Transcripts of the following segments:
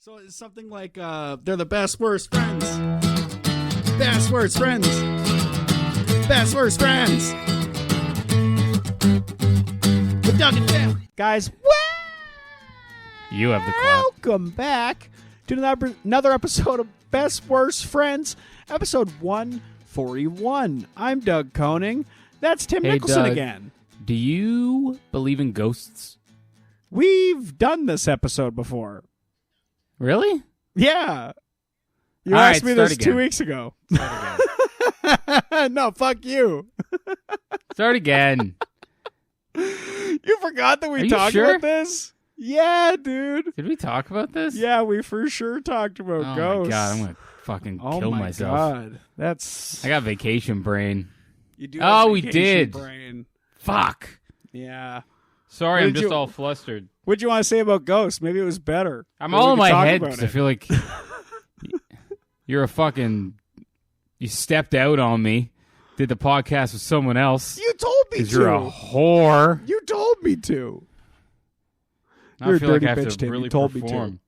So it's something like they're the best worst friends. Best worst friends. Best worst friends. With Doug and Tim. Guys, You have the clap. welcome back to another episode of Best Worst Friends, episode 141. I'm Doug Koning. That's Tim Nicholson Doug, again. Do you believe in ghosts? We've done this episode before. Really? Yeah. You All asked right, me start this again. 2 weeks ago. Start again. No, fuck you. Start again. You forgot that Are we you talked sure? about this? Yeah, dude. Did we talk about this? Yeah, we for sure talked about Oh ghosts. my god, I'm gonna fucking Oh kill my myself. God. That's... I got vacation brain. You do Oh, have we vacation did. Brain. Fuck. Yeah. Sorry, What I'm did just you- all flustered. What'd you want to say about ghosts? Maybe it was better. I'm Maybe all we in could my talk head about because I it. feel like you're a fucking. You stepped out on me. Did the podcast with someone else You told me because to. you're a whore. You told me to. I You're a feel like dirty I have bitch, to Tim. You really told me to. perform.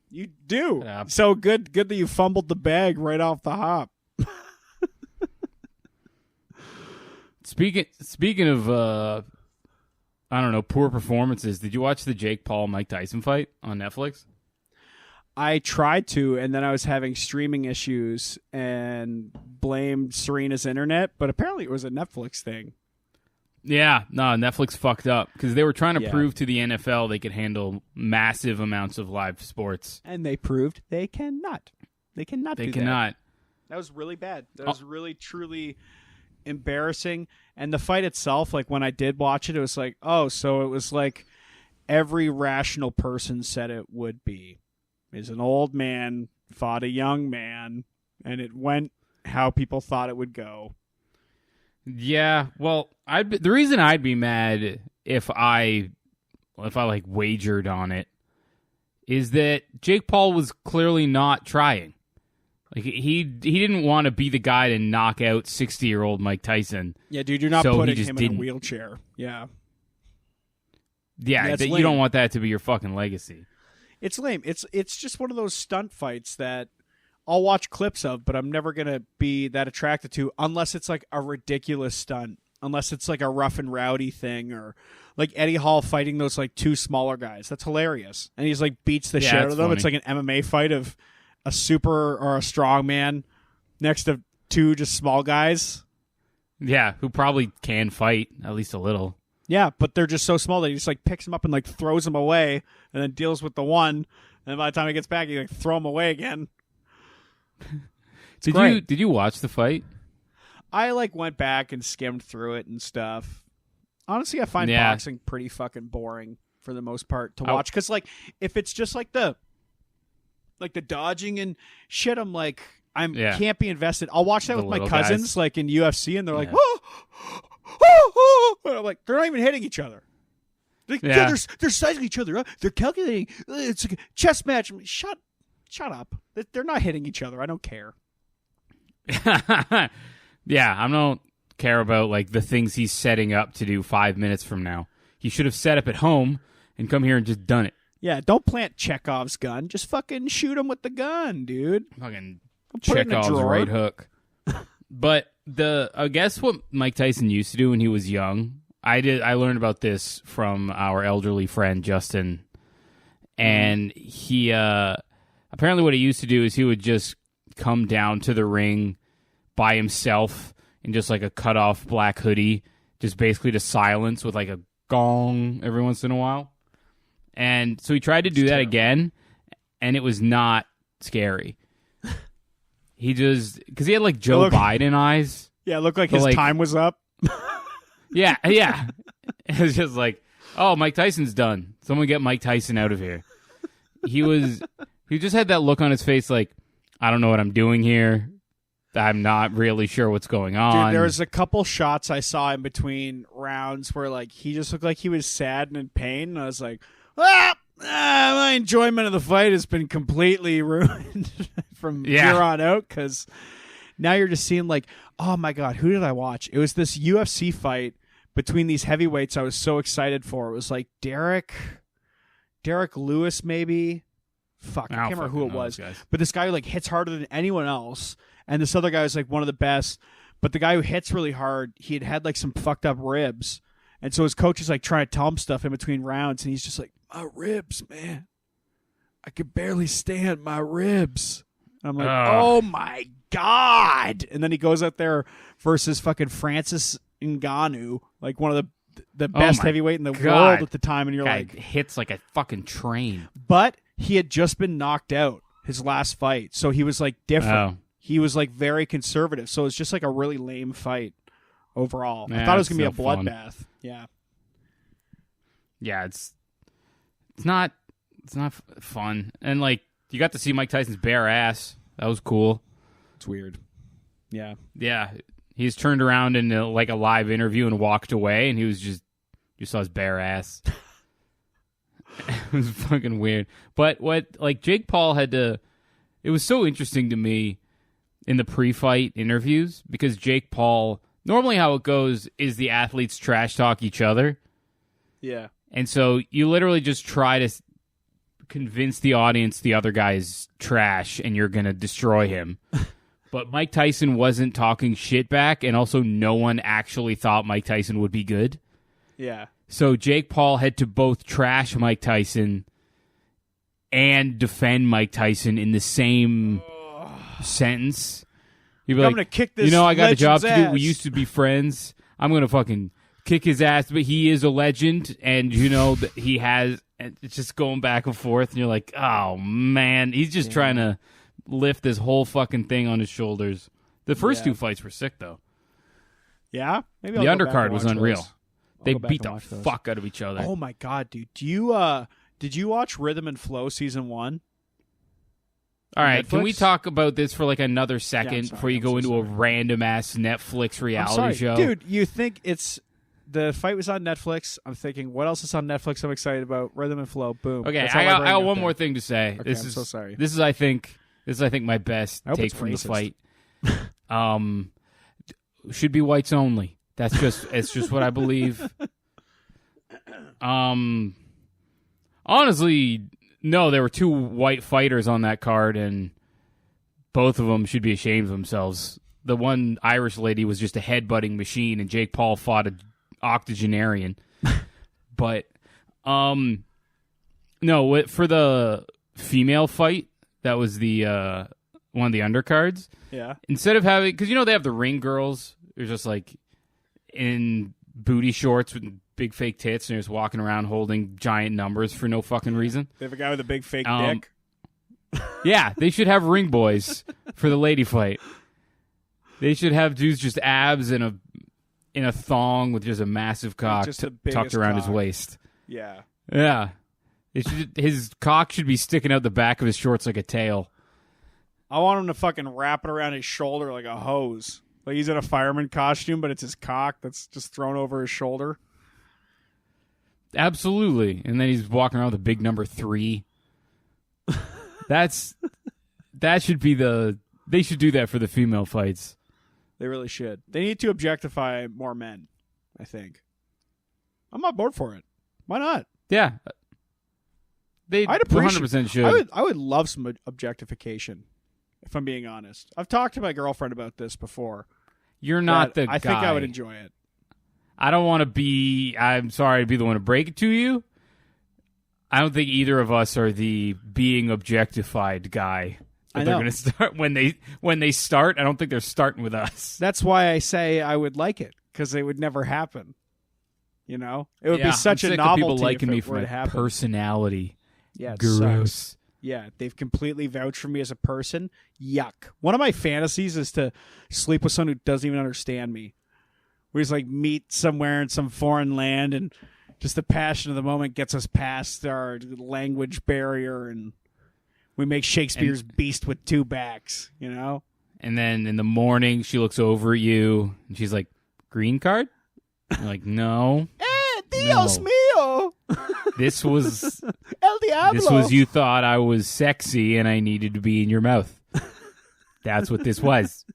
You do. Yeah. So good that you fumbled the bag right off the hop. Speaking of, I don't know, poor performances. Did you watch the Jake Paul Mike Tyson fight on Netflix? I tried to, and then I was having streaming issues and blamed Serena's internet, but apparently it was a Netflix thing. Yeah, no, Netflix fucked up because they were trying to Yeah. prove to the NFL they could handle massive amounts of live sports. And they proved they cannot. They cannot They do cannot. That was really bad. That was really, truly embarrassing. And the fight itself, like when I did watch it, it was like, oh, so it was like every rational person said it would be. Is an old man fought a young man, and it went how people thought it would go. Yeah, well, the reason I'd be mad if I like wagered on it is that Jake Paul was clearly not trying. Like he didn't want to be the guy to knock out 60-year-old Mike Tyson. Yeah, dude, you're not So he putting just him didn't. in a wheelchair. Yeah. Yeah, it's you lame. don't want that to be your fucking legacy. It's lame. It's just one of those stunt fights that I'll watch clips of, but I'm never going to be that attracted to unless it's like a ridiculous stunt, unless it's like a rough and rowdy thing, or like Eddie Hall fighting those like two smaller guys. That's hilarious. And he's like beats the Yeah, shit out that's of them. funny. It's like an MMA fight of a super or a strong man next to two just small guys. Yeah, who probably can fight at least a little. Yeah, but they're just so small that he just like picks them up and like throws them away and then deals with the one. And then by the time he gets back, he like throw them away again. Did you watch the fight? I like went back and skimmed through it and stuff. Honestly, I find Yeah. boxing pretty fucking boring for the most part to Oh. watch. Because like, if it's just like the dodging and shit, I'm like, Yeah. can't be invested. I'll watch that The with my little cousins, guys. like in UFC, and they're like, Yeah. oh, oh, oh. And I'm like, they're not even hitting each other. Like, Yeah. they're sizing each other up. They're calculating. It's like a chess match. I'm like, shut up. They're not hitting each other. I don't care. Yeah, I don't care about like the things he's setting up to do 5 minutes from now. He should have set up at home and come here and just done it. Yeah, don't plant Chekhov's gun. Just fucking shoot him with the gun, dude. Fucking Put it in a Chekhov's drawer. right hook. But I guess what Mike Tyson used to do when he was young, I learned about this from our elderly friend Justin, and he apparently what he used to do is he would just come down to the ring by himself in just like a cut off black hoodie, just basically to silence with like a gong every once in a while. And so he tried to do that terrible. again, and it was not scary. He just because he had like Joe Look- Biden eyes. Yeah, it looked like But, his like- time was up. Yeah. It was just like, oh, Mike Tyson's done. Someone get Mike Tyson out of here. He just had that look on his face like, I don't know what I'm doing here. I'm not really sure what's going on. Dude, there was a couple shots I saw in between rounds where like he just looked like he was sad and in pain, and I was like, my enjoyment of the fight has been completely ruined from Yeah. here on out, because now you're just seeing like, oh my god, who did I watch? It was this UFC fight between these heavyweights I was so excited for. It was like Derek Lewis, maybe. fuck, I can't remember who it was, guys. but this guy who like hits harder than anyone else, and this other guy was like one of the best. But the guy who hits really hard, he had like some fucked up ribs, and so his coach is like trying to tell him stuff in between rounds, and he's just like, my ribs, man, I could barely stand my ribs. And I'm like, oh my god! And then he goes out there versus fucking Francis Ngannou, like one of the best heavyweight in the world at the time, and you're guy like, hits like a fucking train. But he had just been knocked out his last fight, so he was like different. He was like very conservative, so it was just like a really lame fight overall. I thought it was gonna be a bloodbath. Yeah, it's not fun, and like you got to see Mike Tyson's bare ass. That was cool. It's weird. Yeah. He's turned around in like a live interview and walked away, and he was you saw his bare ass. It was fucking weird. But what like Jake Paul had to, it was so interesting to me in the pre-fight interviews, because Jake Paul, normally how it goes is the athletes trash talk each other. Yeah. And so you literally just try to convince the audience the other guy is trash and you're going to destroy him. But Mike Tyson wasn't talking shit back, and also no one actually thought Mike Tyson would be good. Yeah. So Jake Paul had to both trash Mike Tyson and defend Mike Tyson in the same sentence. You'd be I'm like, gonna kick this. I got a job to do. ass. We used to be friends. I'm gonna fucking kick his ass, but he is a legend, and that he has. And it's just going back and forth, and you're like, oh man, he's just trying to lift this whole fucking thing on his shoulders. The first two fights were sick, though. Yeah, maybe the undercard was unreal. They beat the fuck out of each other. Oh my god, dude! Did you watch Rhythm and Flow season 1? All right, can we talk about this for like another second before you go into a random ass Netflix reality show? Dude, you think the fight was on Netflix? I'm thinking, what else is on Netflix I'm excited about? Rhythm and Flow, boom. Okay, I got one more thing to say. Okay, I'm so sorry. This is I think my best take from the fight. Should be whites only. It's just what I believe. Honestly, no, there were two white fighters on that card, and both of them should be ashamed of themselves. The one Irish lady was just a headbutting machine, and Jake Paul fought an octogenarian. But, no, for the female fight, that was the one of the undercards. Yeah. Instead of having, because they have the ring girls, they're just like in booty shorts with big fake tits, and they're just walking around holding giant numbers for no fucking reason. They have a guy with a big fake dick. Yeah, they should have ring boys for the lady fight. They should have dudes just abs in a thong with just a massive cock tucked around his waist. Yeah. Yeah. His cock should be sticking out the back of his shorts like a tail. I want him to fucking wrap it around his shoulder like a hose. Like he's in a fireman costume, but it's his cock that's just thrown over his shoulder. Absolutely. And then he's walking around with a big number 3. That should be they should do that for the female fights. They really should. They need to objectify more men, I think. I'm on board for it. Why not? Yeah. They 100% should. I would love some objectification, if I'm being honest. I've talked to my girlfriend about this before. You're not the guy. I think I would enjoy it. I don't want to be, I'm sorry to be the one to break it to you. I don't think either of us are the being objectified guy. They're going to start when they start. I don't think they're starting with us. That's why I say I would like it, because it would never happen. It would be such I'm a sick novelty of people liking me if it for were my to happen. personality. Yeah, it gross. Sucks. Yeah, they've completely vouched for me as a person. Yuck. One of my fantasies is to sleep with someone who doesn't even understand me. We just like meet somewhere in some foreign land, and just the passion of the moment gets us past our language barrier, and we make Shakespeare's beast with 2 backs, And then in the morning, she looks over at you, and she's like, green card? You're like, no. Dios mío! This was El Diablo! This was you thought I was sexy and I needed to be in your mouth. That's what this was.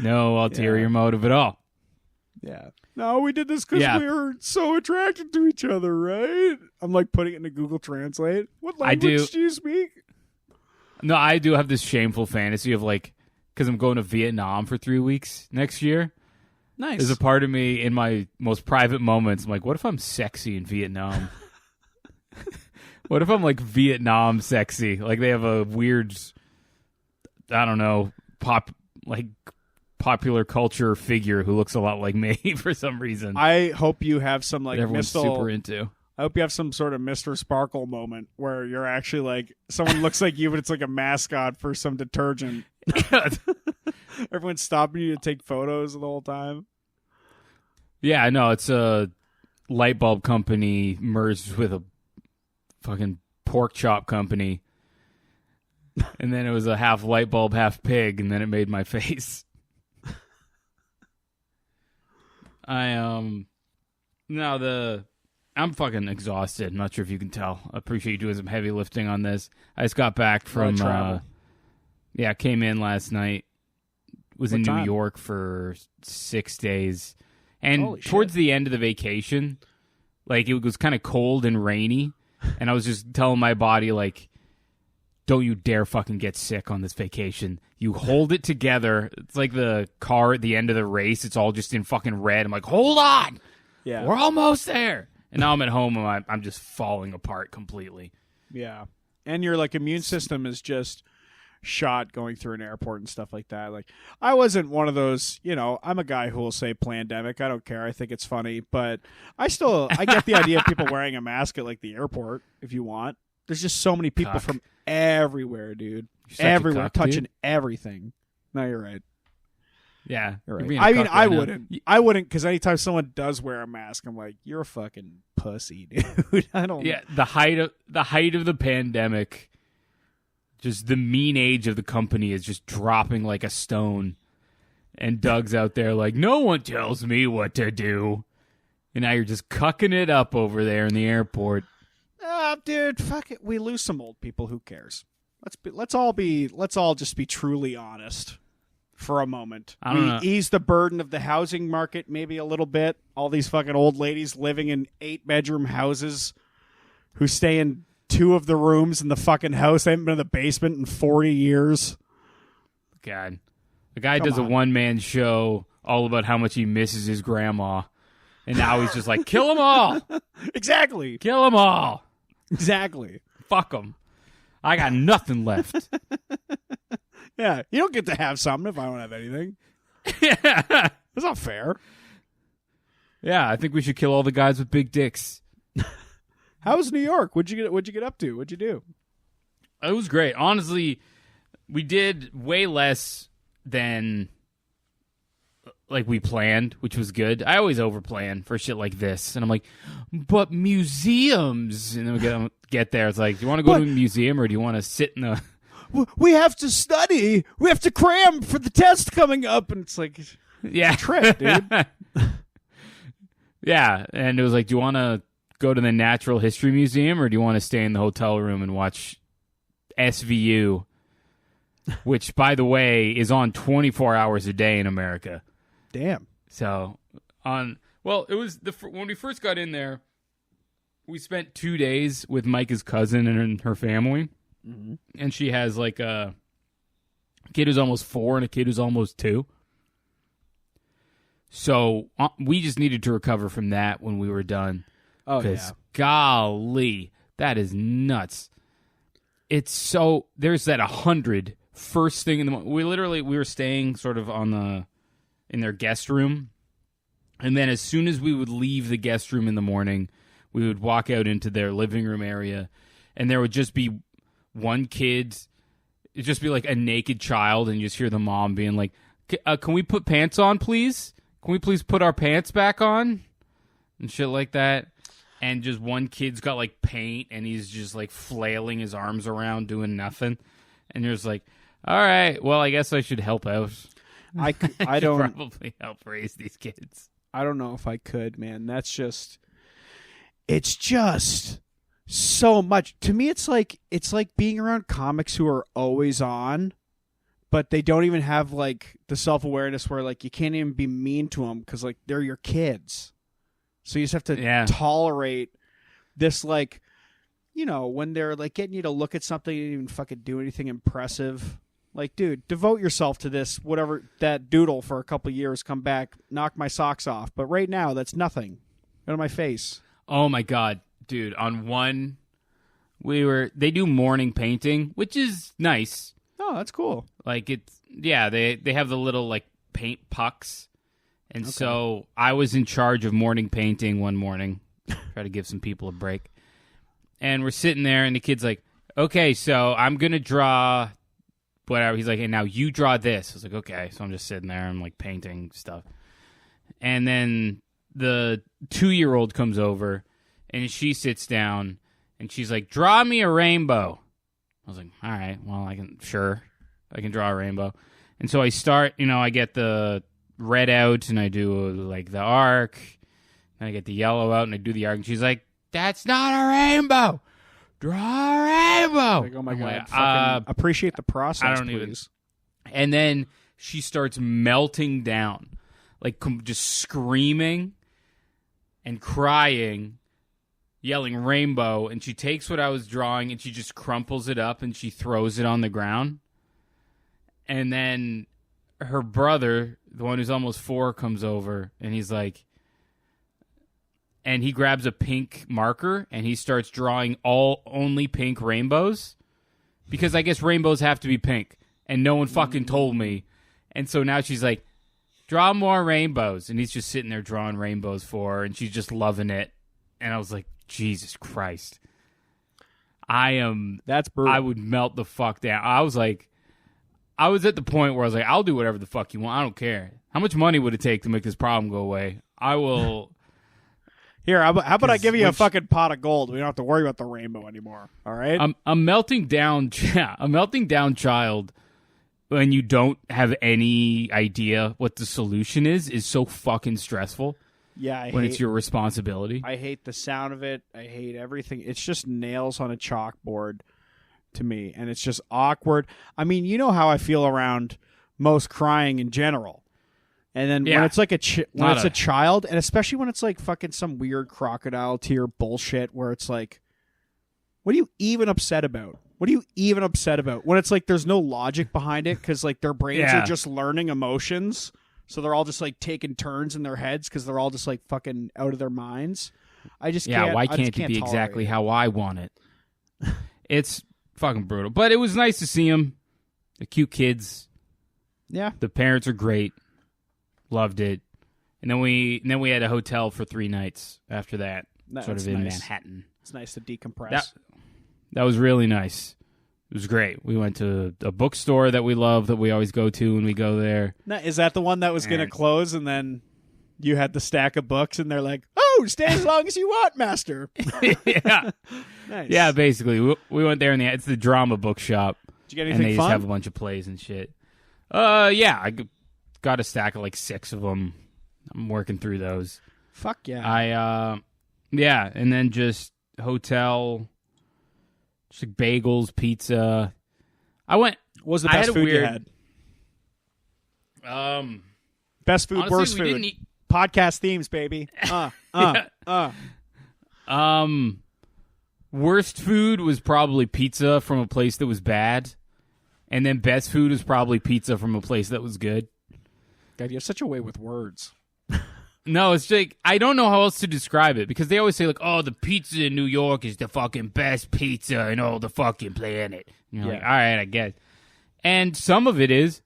No ulterior motive at all. Yeah. No, we did this because we were so attracted to each other, right? I'm like putting it into Google Translate. What language do you speak? No, I do have this shameful fantasy of like, because I'm going to Vietnam for 3 weeks next year. Nice. There's a part of me in my most private moments. I'm like, what if I'm sexy in Vietnam? What if I'm like Vietnam sexy? Like they have a weird, I don't know, popular culture figure who looks a lot like me for some reason. I hope you have some like everyone's super into. I hope you have some sort of Mr. Sparkle moment where you're actually like someone looks like you, but it's like a mascot for some detergent. Everyone's stopping you to take photos the whole time. Yeah, I know. It's a light bulb company merged with a fucking pork chop company. And then it was a half light bulb, half pig, and then it made my face. I'm fucking exhausted. I'm not sure if you can tell. I appreciate you doing some heavy lifting on this. I just got back from travel. Came in last night. Was in New York for 6 days. And towards the end of the vacation, like it was kind of cold and rainy, and I was just telling my body like, don't you dare fucking get sick on this vacation. You hold it together. It's like the car at the end of the race. It's all just in fucking red. I'm like, hold on. Yeah. We're almost there. And now I'm at home and I'm just falling apart completely. Yeah. And your like immune system is just shot going through an airport and stuff like that. Like I wasn't one of those, I'm a guy who will say pandemic. I don't care. I think it's funny, but I get the idea of people wearing a mask at like the airport if you want. There's just so many people from everywhere, dude. Everywhere, touching everything. No, you're right. Yeah. You're right. I mean, I wouldn't, because anytime someone does wear a mask, I'm like, you're a fucking pussy, dude. I don't. Yeah, the height of the pandemic, just the mean age of the company is just dropping like a stone. And Doug's out there like, no one tells me what to do. And now you're just cucking it up over there in the airport. Dude, fuck it. We lose some old people. Who cares? Let's all just be truly honest for a moment. I don't know. Ease the burden of the housing market maybe a little bit. All these fucking old ladies living in 8-bedroom houses who stay in 2 of the rooms in the fucking house. They haven't been in the basement in 40 years. God. The guy does a one-man show all about how much he misses his grandma. And now he's just like, kill them all. Exactly. Kill them all. Exactly. Fuck them. I got nothing left. Yeah, you don't get to have something if I don't have anything. Yeah. That's not fair. Yeah, I think we should kill all the guys with big dicks. How was New York? What'd you get up to? What'd you do? It was great. Honestly, we did way less than like we planned, which was good. I always overplan for shit like this, and I'm like, but museums, and then we get there. It's like, do you want to go to a museum or do you want to sit in a? We have to study. We have to cram for the test coming up, and it's like, yeah, it's a trip, dude. Yeah, and it was like, do you want to go to the Natural History Museum or do you want to stay in the hotel room and watch SVU, which, by the way, is on 24 hours a day in America. Damn. So, it was when we first got in there, we spent 2 days with Micah's cousin and her family. Mm-hmm. And she has like a kid who's almost 4 and a kid who's almost 2. So we just needed to recover from that when we were done. Oh, yeah. Golly, that is nuts. It's so, there's that 100 first thing in the morning. We were staying sort of in their guest room. And then as soon as we would leave the guest room in the morning, we would walk out into their living room area, and there would just be one kid. It'd just be like a naked child, and you just hear the mom being like, can we put pants on, please? Can we please put our pants back on? And shit like that. And just one kid's got like paint, and he's just like flailing his arms around doing nothing. And you're just like, all right, well, I guess I should help out. I don't probably help raise these kids. I don't know if I could, man. It's just so much. To me, it's like being around comics who are always on, but they don't even have like the self-awareness where like you can't even be mean to them because like they're your kids. So you just have to tolerate this like, when they're like getting you to look at something and even fucking do anything impressive. Like, dude, devote yourself to this, whatever, that doodle for a couple years, come back, knock my socks off. But right now, that's nothing. Out of my face. Oh my God, dude. On one, they do morning painting, which is nice. Oh, that's cool. Like they have the little like paint pucks. And so I was in charge of morning painting one morning. Try to give some people a break. And we're sitting there and the kid's like, okay, so I'm going to draw whatever. He's like, hey, now you draw this. I was like, okay. So I'm just sitting there. I'm like painting stuff. And then the 2-year-old comes over and she sits down and she's like, draw me a rainbow. I was like, all right, well, I can draw a rainbow. And so I start, I get the red out and I do like the arc. And I get the yellow out and I do the arc. And she's like, that's not a rainbow. Draw a rainbow. Like, oh my God. Fucking appreciate the process, I don't please. And then she starts melting down, like just screaming and crying, yelling rainbow. And she takes what I was drawing and she just crumples it up and she throws it on the ground. And then her brother, the one who's almost 4, comes over and he's like, and he grabs a pink marker and he starts drawing only pink rainbows because I guess rainbows have to be pink and no one fucking told me. And so now she's like, draw more rainbows. And he's just sitting there drawing rainbows for her and she's just loving it. And I was like, Jesus Christ. That's brutal. I would melt the fuck down. I was at the point where I was like, I'll do whatever the fuck you want. I don't care. How much money would it take to make this problem go away? I will. Here, how about I give you a fucking pot of gold? We don't have to worry about the rainbow anymore. All right? A melting down child when you don't have any idea what the solution is so fucking stressful. Yeah, it's your responsibility. I hate the sound of it. I hate everything. It's just nails on a chalkboard to me, and it's just awkward. I mean, you know how I feel around most crying in general. And then when it's like a child, and especially when it's like fucking some weird crocodile tear bullshit where it's like, what are you even upset about? What are you even upset about? When it's like there's no logic behind it because like their brains are just learning emotions. So they're all just like taking turns in their heads because they're all just like fucking out of their minds. I just can't. Why can't it be exactly how I want it? It's fucking brutal. But it was nice to see them. The cute kids. Yeah. The parents are great. Loved it. And then we had a hotel for 3 nights after that. Sort of in Manhattan. It's nice to decompress. That was really nice. It was great. We went to a bookstore that we love, that we always go to when we go there. Now, is that the one that was going to close and then you had the stack of books and they're like, oh, stay as long as you want, master. Yeah. Nice. Yeah, basically. We went there, and it's the drama bookshop. Did you get anything fun? And they fun? just have a bunch of plays and shit. Yeah, I got a stack of like 6 of them. I'm working through those. Fuck yeah. And then just hotel, just like bagels, pizza. What was the best food you had? Best food, honestly, worst food. Podcast themes, baby. Worst food was probably pizza from a place that was bad. And then best food was probably pizza from a place that was good. God, you have such a way with words. No, it's like, I don't know how else to describe it, because they always say, like, oh, the pizza in New York is the fucking best pizza in all the fucking planet. And you're like, all right, I guess. And some of it is,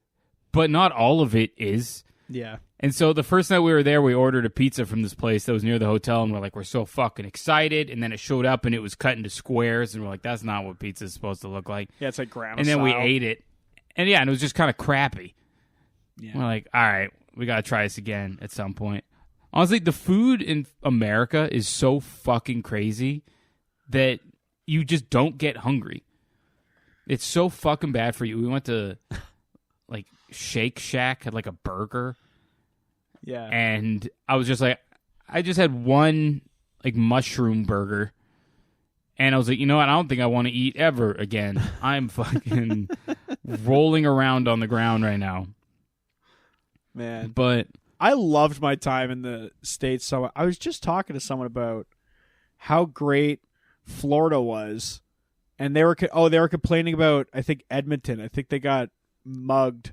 but not all of it is. Yeah. And so the first night we were there, we ordered a pizza from this place that was near the hotel, and we're like, we're so fucking excited. And then it showed up, and it was cut into squares, and we're like, that's not what pizza is supposed to look like. Yeah, it's like grandma And then style. we ate it. And yeah, and it was just kind of crappy. Yeah. We're like, all right, we got to try this again at some point. Honestly, the food in America is so fucking crazy that you just don't get hungry. It's so fucking bad for you. We went to, like, Shake Shack, had, like, a burger. Yeah. And I was just like, I just had one, like, mushroom burger. And I was like, you know what? I don't think I want to eat ever again. I'm fucking rolling around on the ground right now. Man. But I loved my time in the States. So I was just talking to someone about how great Florida was, and they were complaining about, I think, Edmonton. I think they got mugged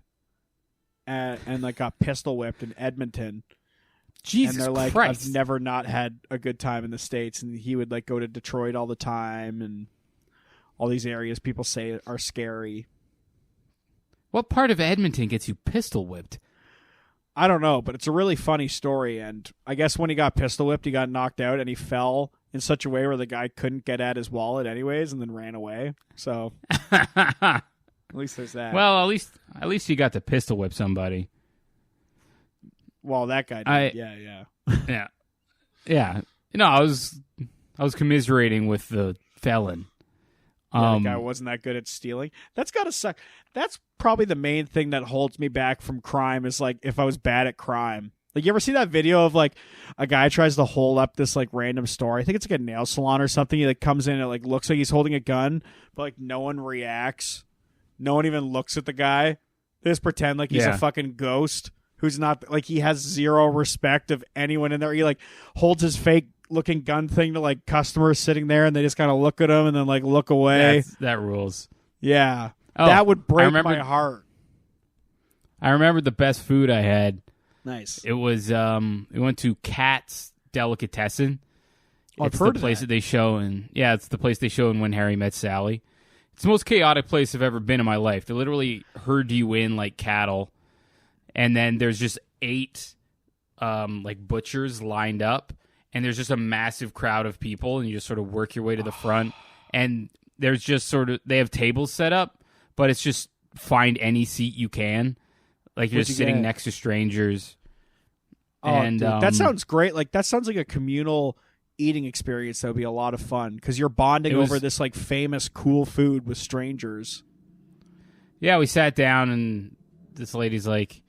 and like got pistol whipped in Edmonton. Jesus and they're like, Christ. I've never not had a good time in the States. And he would like go to Detroit all the time, and all these areas people say are scary. What part of Edmonton gets you pistol whipped? I don't know, but it's a really funny story. And I guess when he got pistol whipped, he got knocked out, and he fell in such a way where the guy couldn't get at his wallet anyways, and then ran away. So at least there's that. Well, at least you got to pistol whip somebody. Well, that guy did. Yeah. Yeah. I was commiserating with the felon. The guy wasn't that good at stealing. That's gotta suck. That's probably the main thing that holds me back from crime is like if I was bad at crime. Like, you ever see that video of like a guy tries to hold up this like random store? I think it's like a nail salon or something. He like comes in and it like looks like he's holding a gun, but like no one reacts. No one even looks at the guy. They just pretend like he's a fucking ghost who's not, like, he has zero respect of anyone in there. He like holds his fake looking gun thing to like customers sitting there, and they just kind of look at him and then like look away. That rules. Yeah. That would break my heart. I remember the best food I had. Nice. It was we went to Kat's Delicatessen. I've heard the place that they show it's the place they show in When Harry Met Sally. It's the most chaotic place I've ever been in my life. They literally herd you in like cattle, and then there's just 8 like butchers lined up, and there's just a massive crowd of people, and you just sort of work your way to the front, and there's just sort of, they have tables set up, but it's just find any seat you can. Like, you're just sitting next to strangers. Oh, and dude, that sounds great. Like, that sounds like a communal eating experience that would be a lot of fun, because you're bonding over this like famous cool food with strangers. Yeah, we sat down, and this lady's like,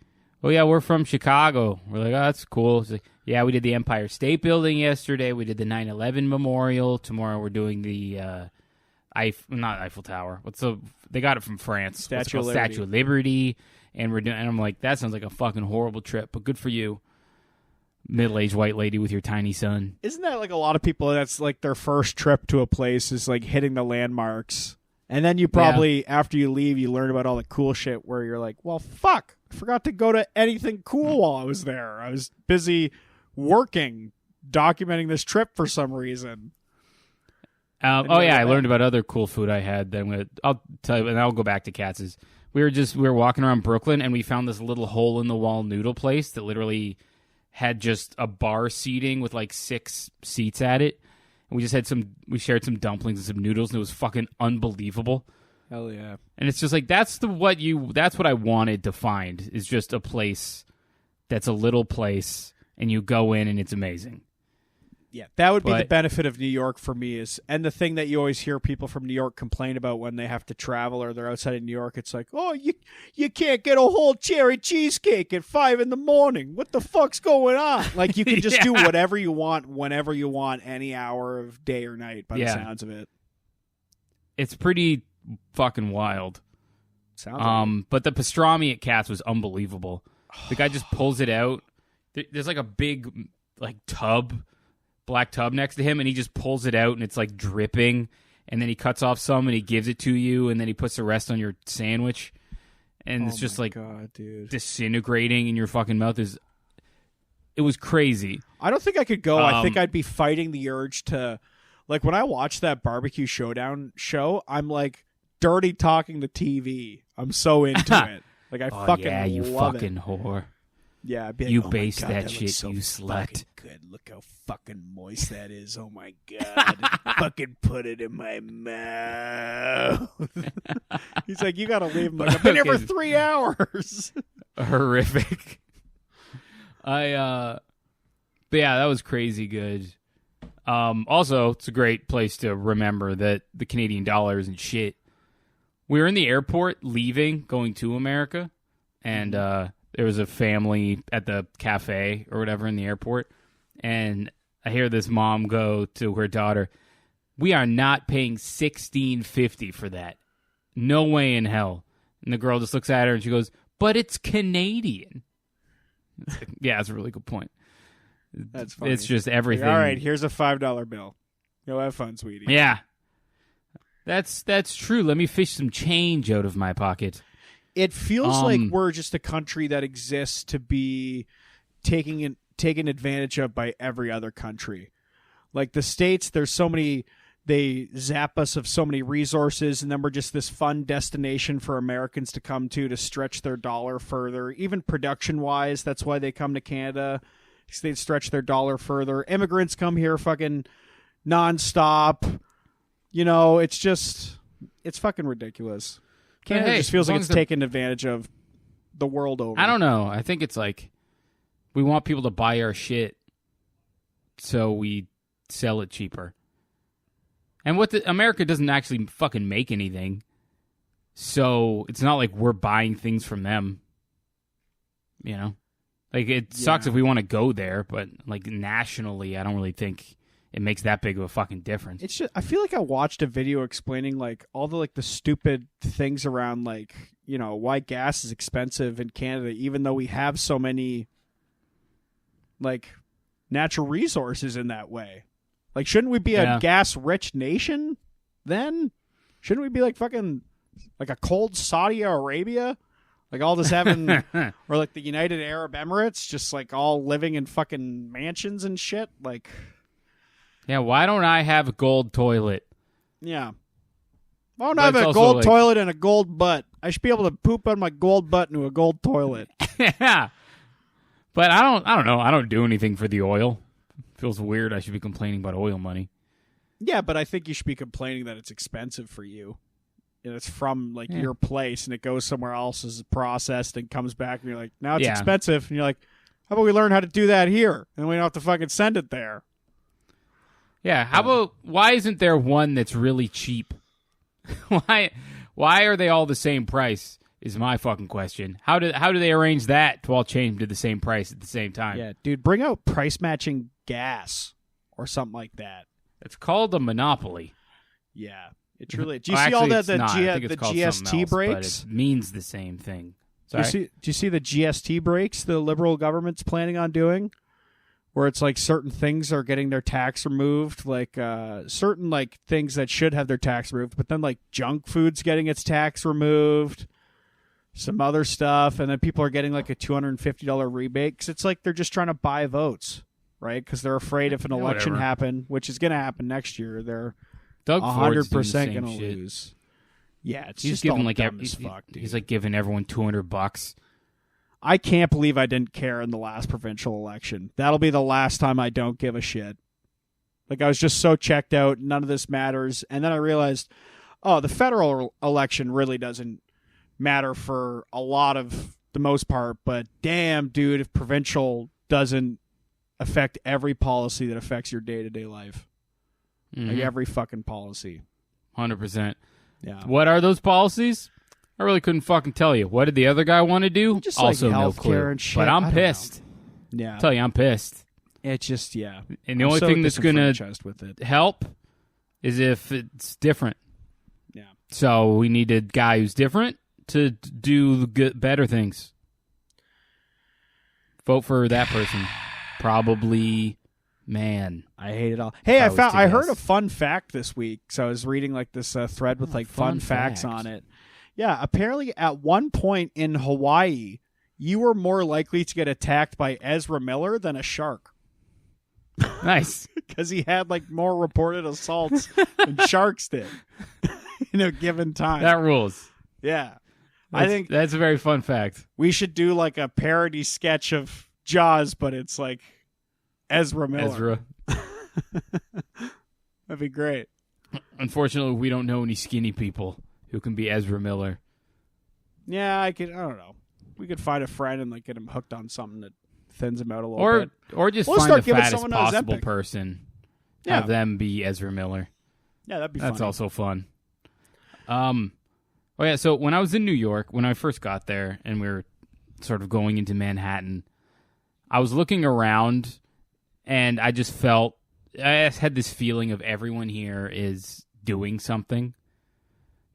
"Oh yeah, we're from Chicago." We're like, "Oh, that's cool." She's like, "Yeah, we did the Empire State Building yesterday. We did the 9/11 Memorial. Tomorrow we're doing the not Eiffel Tower. They got it from France. Statue of Liberty. And I'm like, that sounds like a fucking horrible trip, but good for you, middle-aged white lady with your tiny son. Isn't that like a lot of people? That's like their first trip to a place is like hitting the landmarks, and then you probably after you leave, you learn about all the cool shit where you're like, well, fuck, I forgot to go to anything cool while I was there. I was busy working, documenting this trip for some reason. I learned about other cool food I had. Then I'll tell you, and I'll go back to Katz's. We were walking around Brooklyn, and we found this little hole-in-the-wall noodle place that literally had just a bar seating with like 6 seats at it. And we shared some dumplings and some noodles, and it was fucking unbelievable. Hell yeah. And it's just like, that's what I wanted to find, is just a place that's a little place, and you go in, and it's amazing. Yeah, that would be the benefit of New York for me and the thing that you always hear people from New York complain about when they have to travel or they're outside of New York. It's like, oh, you can't get a whole cherry cheesecake at 5 a.m. What the fuck's going on? Like, you can just do whatever you want, whenever you want, any hour of day or night, by the sounds of it. It's pretty fucking wild. Sounds but the pastrami at Katz was unbelievable. The guy just pulls it out. There's like a big like black tub next to him, and he just pulls it out, and it's like dripping, and then he cuts off some and he gives it to you, and then he puts the rest on your sandwich, and it's just like disintegrating in your fucking mouth. It was crazy. I don't think I could go. I think I'd be fighting the urge to, like, when I watch that Barbecue Showdown show, I'm like dirty talking the TV. I'm so into it. Like, I fucking love fucking whore. Yeah, I'd be like, you based that shit, so you slut. Good. Look how fucking moist that is. Oh my god. Fucking put it in my mouth. He's like, you gotta leave him. Like, I've been here for 3 hours. Horrific. But yeah, that was crazy good. Also, it's a great place to remember that the Canadian dollar isn't shit. We were in the airport leaving, going to America, and there was a family at the cafe or whatever in the airport, and I hear this mom go to her daughter, "We are not paying $16.50 for that. No way in hell." And the girl just looks at her and she goes, "But it's Canadian." It's like, yeah, that's a really good point. That's funny. It's just everything. Like, all right, here's a $5 bill. Go have fun, sweetie. Yeah. That's true. Let me fish some change out of my pocket. It feels like we're just a country that exists to be taken advantage of by every other country. Like the States, there's so many, they zap us of so many resources, and then we're just this fun destination for Americans to come to stretch their dollar further. Even production-wise, that's why they come to Canada, because they stretch their dollar further. Immigrants come here fucking nonstop. You know, it's fucking ridiculous. Canada just feels like it's taken advantage of the world over. I don't know. I think it's like we want people to buy our shit, so we sell it cheaper. And America doesn't actually fucking make anything, so it's not like we're buying things from them. You know, like it sucks if we want to go there, but like nationally, I don't really think it makes that big of a fucking difference. It's just, I feel like I watched a video explaining like all the like the stupid things around like, you know, why gas is expensive in Canada, even though we have so many like natural resources in that way. Like, shouldn't we be a gas-rich nation then? Shouldn't we be like fucking like a cold Saudi Arabia? Like all this having, or like the United Arab Emirates, just like all living in fucking mansions and shit? Like, yeah, why don't I have a gold toilet? Yeah. Why don't I have a gold toilet and a gold butt? I should be able to poop on my gold butt into a gold toilet. Yeah. But I don't know. I don't do anything for the oil. Feels weird I should be complaining about oil money. Yeah, but I think you should be complaining that it's expensive for you. And it's from like your place and it goes somewhere else, is processed and comes back and you're like, now it's expensive. And you're like, how about we learn how to do that here? And we don't have to fucking send it there. Yeah, how about, why isn't there one that's really cheap? Why are they all the same price is my fucking question. How do they arrange that to all change to the same price at the same time? Yeah, dude, bring out price matching gas or something like that. It's called a monopoly. Yeah, it truly. Do you see all that the GST else, breaks? But it means the same thing. Sorry? Do you see the GST breaks the Liberal government's planning on doing? Where it's like certain things are getting their tax removed, like certain like things that should have their tax removed, but then like junk food's getting its tax removed, some other stuff, and then people are getting like a $250 rebate because it's like they're just trying to buy votes, right? Because they're afraid if an election happened, which is going to happen next year, they're 100% going to lose. Yeah, it's just giving like dumb as fuck, dude. He's like giving everyone $200. I can't believe I didn't care in the last provincial election. That'll be the last time I don't give a shit. Like, I was just so checked out, none of this matters. And then I realized, oh, the federal election really doesn't matter for a lot of the most part. But damn, dude, if provincial doesn't affect every policy that affects your day-to-day life. Like, every fucking policy. 100%. Yeah. What are those policies? I really couldn't fucking tell you. What did the other guy want to do? Just also like no clue. And shit. But I'm pissed. Yeah. I'll tell you, I'm pissed. It's just, yeah. And the only thing that's going to help is if it's different. Yeah. So we need a guy who's different to do better things. Vote for that person. Probably, man. I hate it all. Hey, I heard a fun fact this week. So I was reading like this thread with like fun facts on it. Yeah, apparently at one point in Hawaii, you were more likely to get attacked by Ezra Miller than a shark. Nice. Because he had like more reported assaults than sharks did in a given time. That rules. Yeah. I think that's a very fun fact. We should do like a parody sketch of Jaws, but it's like Ezra Miller. That'd be great. Unfortunately, we don't know any skinny people who can be Ezra Miller. Yeah, I don't know. We could find a friend and like get him hooked on something that thins him out a little bit. Or just find the fattest possible person. Yeah. Have them be Ezra Miller. Yeah, that'd be That's also fun. Oh yeah, so when I was in New York, when I first got there and we were sort of going into Manhattan, I was looking around and I just felt, I had this feeling of everyone here is doing something.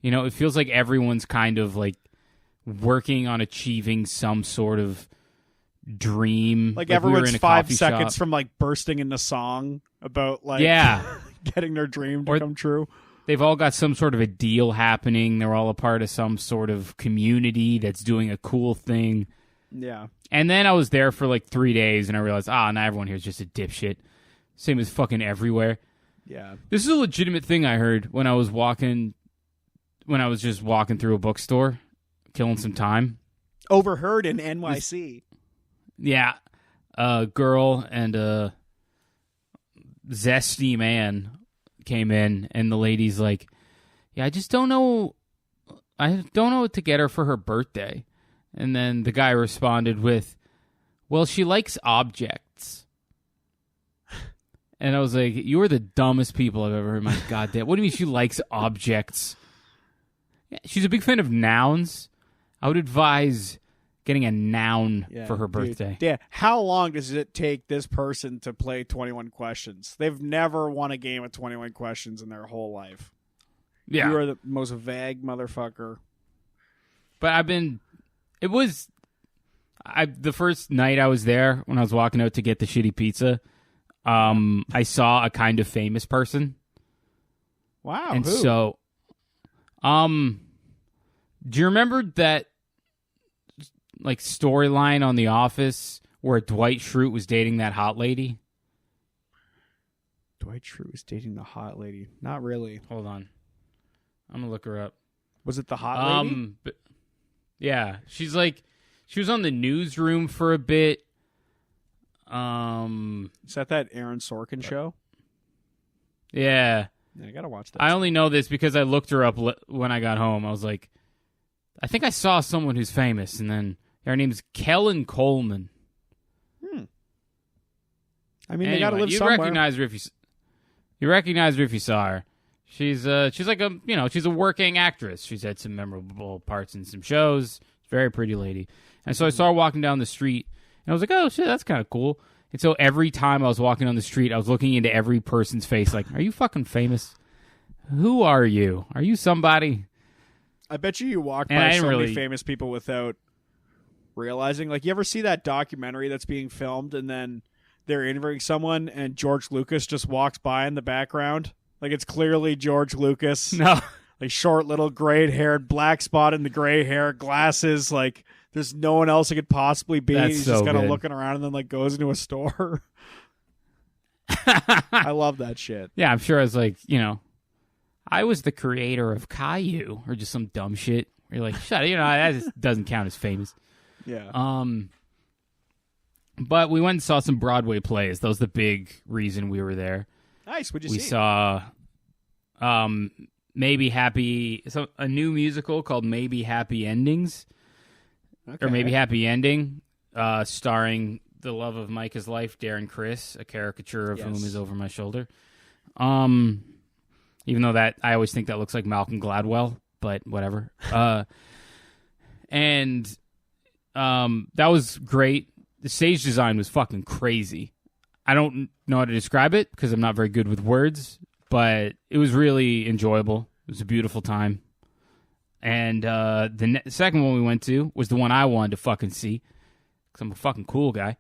You know, it feels like everyone's kind of like working on achieving some sort of dream. Like everyone's 5 seconds from like bursting into song about like getting their dream to come true. They've all got some sort of a deal happening. They're all a part of some sort of community that's doing a cool thing. Yeah. And then I was there for like 3 days, and I realized, now everyone here is just a dipshit. Same as fucking everywhere. Yeah. This is a legitimate thing I heard when I was just walking through a bookstore, killing some time. Overheard in NYC. Yeah. A girl and a zesty man came in, and the lady's like, yeah, I don't know what to get her for her birthday. And then the guy responded with, well, she likes objects. And I was like, you are the dumbest people I've ever heard in my goddamn. What do you mean she likes objects? Yeah, she's a big fan of nouns. I would advise getting a noun for her birthday. Yeah. How long does it take this person to play 21 questions? They've never won a game of 21 questions in their whole life. Yeah. You are the most vague motherfucker. But the first night I was there, when I was walking out to get the shitty pizza, I saw a kind of famous person. Wow. And who? so, do you remember that like storyline on The Office where Dwight Schrute was dating that hot lady? Dwight Schrute was dating the hot lady. Not really. Hold on. I'm going to look her up. Was it the hot lady? Yeah. She was on the Newsroom for a bit. Is that Aaron Sorkin show? Yeah. Yeah, I got to watch that. I only know this because I looked her up when I got home. I was like, I think I saw someone who's famous, and then her name's Kellen Coleman. I mean, anyway, they got to live you'd somewhere. recognize her if you saw her. She's like she's a working actress. She's had some memorable parts in some shows. Very pretty lady. And so I saw her walking down the street, and I was like, oh shit, that's kind of cool. And so every time I was walking down the street, I was looking into every person's face, like, are you fucking famous? Who are you? Are you somebody? I bet you walk by so many famous people without realizing. Like, you ever see that documentary that's being filmed, and then they're interviewing someone, and George Lucas just walks by in the background? Like, it's clearly George Lucas. No. Like, short, little, gray-haired, black spot in the gray hair, glasses. Like, there's no one else it could possibly be. That's He's so just kind of good. looking around and then, like, goes into a store. I love that shit. Yeah, I'm sure I was like, I was the creator of Caillou, or just some dumb shit. You're like, shut it, that just doesn't count as famous. Yeah. But we went and saw some Broadway plays. That was the big reason we were there. Nice. What'd you We see? saw a new musical called Maybe Happy Endings. Okay. Or Maybe Happy Ending, starring the love of Micah's life, Darren Criss, a caricature of whom is over my shoulder. Even though that I always think that looks like Malcolm Gladwell, but whatever. And that was great. The stage design was fucking crazy. I don't know how to describe it because I'm not very good with words, but it was really enjoyable. It was a beautiful time. And the second one we went to was the one I wanted to fucking see because I'm a fucking cool guy.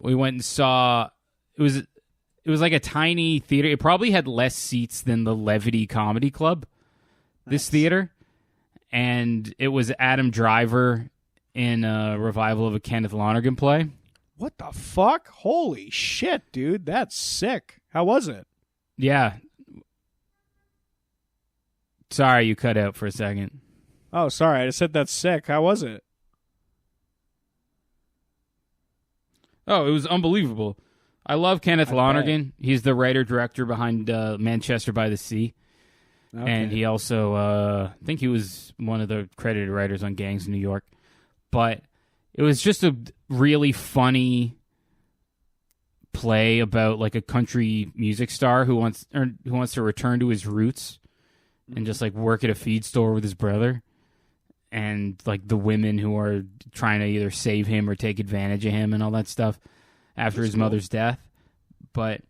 We went and saw. It was like a tiny theater. It probably had less seats than the Levity Comedy Club. This theater, and it was Adam Driver in a revival of a Kenneth Lonergan play. What the fuck? Holy shit, dude. That's sick. How was it? Yeah. Sorry, you cut out for a second. Oh, sorry. I just said that's sick. How was it? Oh, it was unbelievable. I love Kenneth Lonergan. He's the writer-director behind Manchester by the Sea. Okay. And he also, I think he was one of the credited writers on Gangs of New York. But it was just a really funny play about like a country music star who wants to return to his roots and just like work at a feed store with his brother, and like the women who are trying to either save him or take advantage of him and all that stuff after his mother's death. But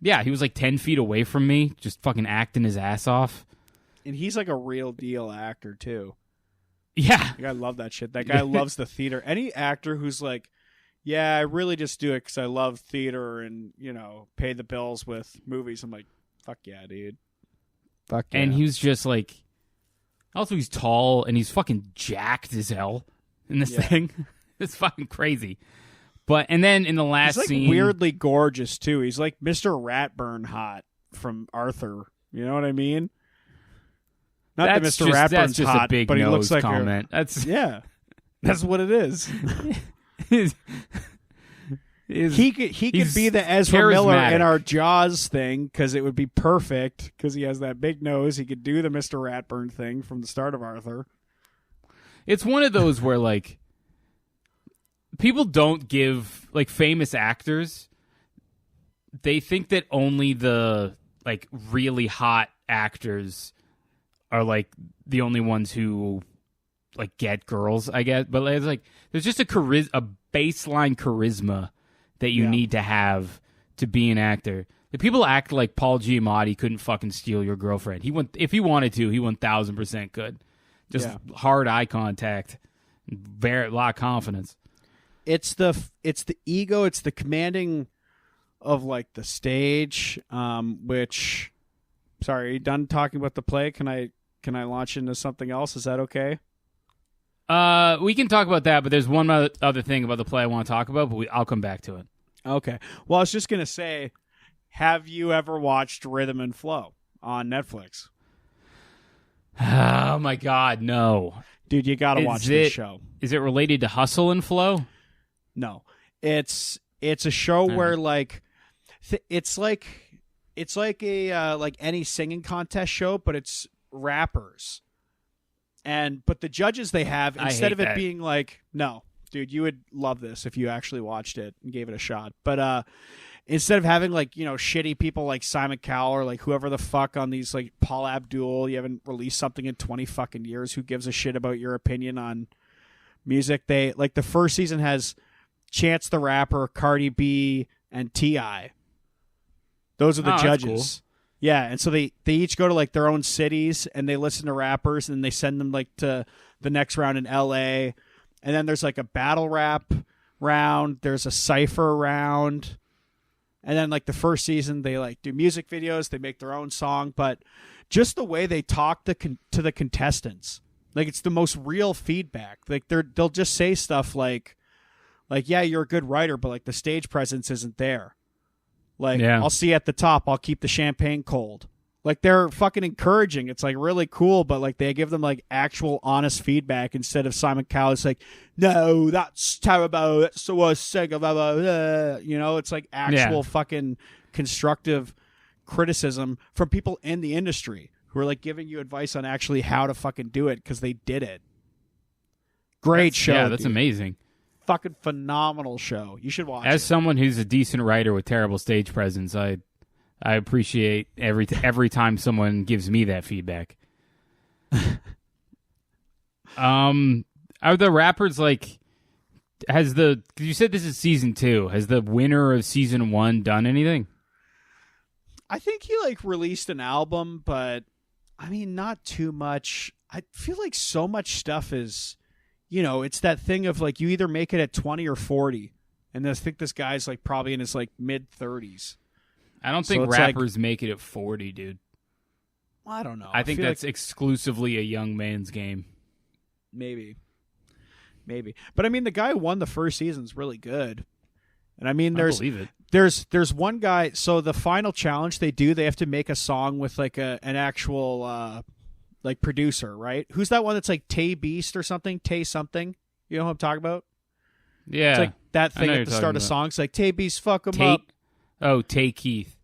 yeah, he was like 10 feet away from me, just fucking acting his ass off. And he's like a real deal actor too. Yeah. Like, I love that shit. That guy loves the theater. Any actor who's like, yeah, I really just do it because I love theater and, pay the bills with movies. I'm like, Fuck yeah, dude. Fuck yeah. And he was just like, also he's tall and he's fucking jacked as hell in this thing. It's fucking crazy. But and then in the last he's like scene, weirdly gorgeous too. He's like Mr. Ratburn hot from Arthur. You know what I mean? Not that Mr. Ratburn's that's just hot, a big but he nose looks like comment. That's that's what it is. He could be the Ezra Miller in our Jaws thing because it would be perfect because he has that big nose. He could do the Mr. Ratburn thing from the start of Arthur. It's one of those where like people don't give like famous actors. They think that only the like really hot actors are like the only ones who like get girls, I guess. But it's like there's just a baseline charisma that you need to have to be an actor. If people act like Paul Giamatti couldn't fucking steal your girlfriend, if he wanted to, he 1,000% could. Just hard eye contact, a lot of confidence. It's the ego. It's the commanding of like the stage. Which, sorry, are you done talking about the play? Can I launch into something else? Is that okay? We can talk about that, but there's one other thing about the play I want to talk about, but I'll come back to it. Okay. Well, I was just gonna say, have you ever watched Rhythm and Flow on Netflix? Oh my God, no. Dude, you gotta watch this show. Is it related to Hustle and Flow? No. It's a show where like it's like a like any singing contest show, but it's rappers. But the judges they have, instead of it being like, no, dude, you would love this if you actually watched it and gave it a shot. But instead of having like, you know, shitty people like Simon Cowell or like whoever the fuck on these like Paul Abdul, you haven't released something in 20 fucking years, who gives a shit about your opinion on music? They like the first season has Chance the Rapper, Cardi B, and T.I. Those are the judges. Cool. Yeah, and so they each go to like their own cities and they listen to rappers and they send them like to the next round in LA. And then there's like a battle rap round, there's a cypher round. And then like the first season they like do music videos, they make their own song, but just the way they talk to the contestants, like it's the most real feedback. Like they'll just say stuff like yeah, you're a good writer, but like the stage presence isn't there. Like, I'll see you at the top. I'll keep the champagne cold. Like, they're fucking encouraging. It's, like, really cool, but, like, they give them, like, actual honest feedback instead of Simon Cowell. It's like, no, that's terrible. That's the worst thing I've ever... You know, it's, like, actual fucking constructive criticism from people in the industry who are, like, giving you advice on actually how to fucking do it because they did it. Great show, yeah, that's amazing. Fucking phenomenal show. You should watch it. As someone who's a decent writer with terrible stage presence, I appreciate every time someone gives me that feedback. Are the rappers like you said this is season 2. Has the winner of season 1 done anything? I think he like released an album, but I mean not too much. I feel like so much stuff is, you know, it's that thing of like you either make it at 20 or 40. And I think this guy's like probably in his like mid 30s. I don't think rappers make it at 40, dude. I don't know. I think that's like exclusively a young man's game. Maybe. But I mean, the guy who won the first season's really good. And I mean, I believe it. There's one guy. So the final challenge they have to make a song with like an actual like producer, right? Who's that one that's like Tay Beast or something? Tay something. You know who I'm talking about? Yeah. It's like that thing at the start of songs, like Tay Beast, fuck him up. Oh, Tay Keith.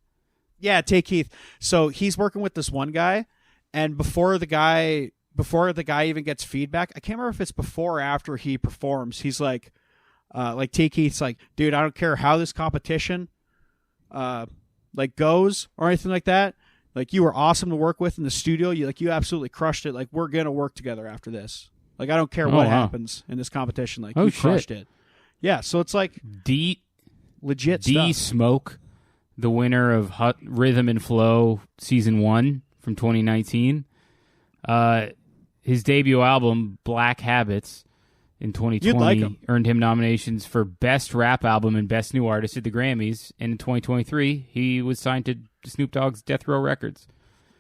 Yeah, Tay Keith. So he's working with this one guy, and before the guy even gets feedback, I can't remember if it's before or after he performs. He's like Tay Keith's like, dude, I don't care how this competition like goes or anything like that. Like, you were awesome to work with in the studio. You absolutely crushed it. Like, we're gonna work together after this. Like, I don't care what happens in this competition. Like, you crushed it. Yeah. So it's like legit stuff. Smoke, the winner of Rhythm and Flow season 1 from 2019. His debut album, Black Habits, in 2020 earned him nominations for Best Rap Album and Best New Artist at the Grammys. And in 2023, he was signed to Snoop Dogg's Death Row Records.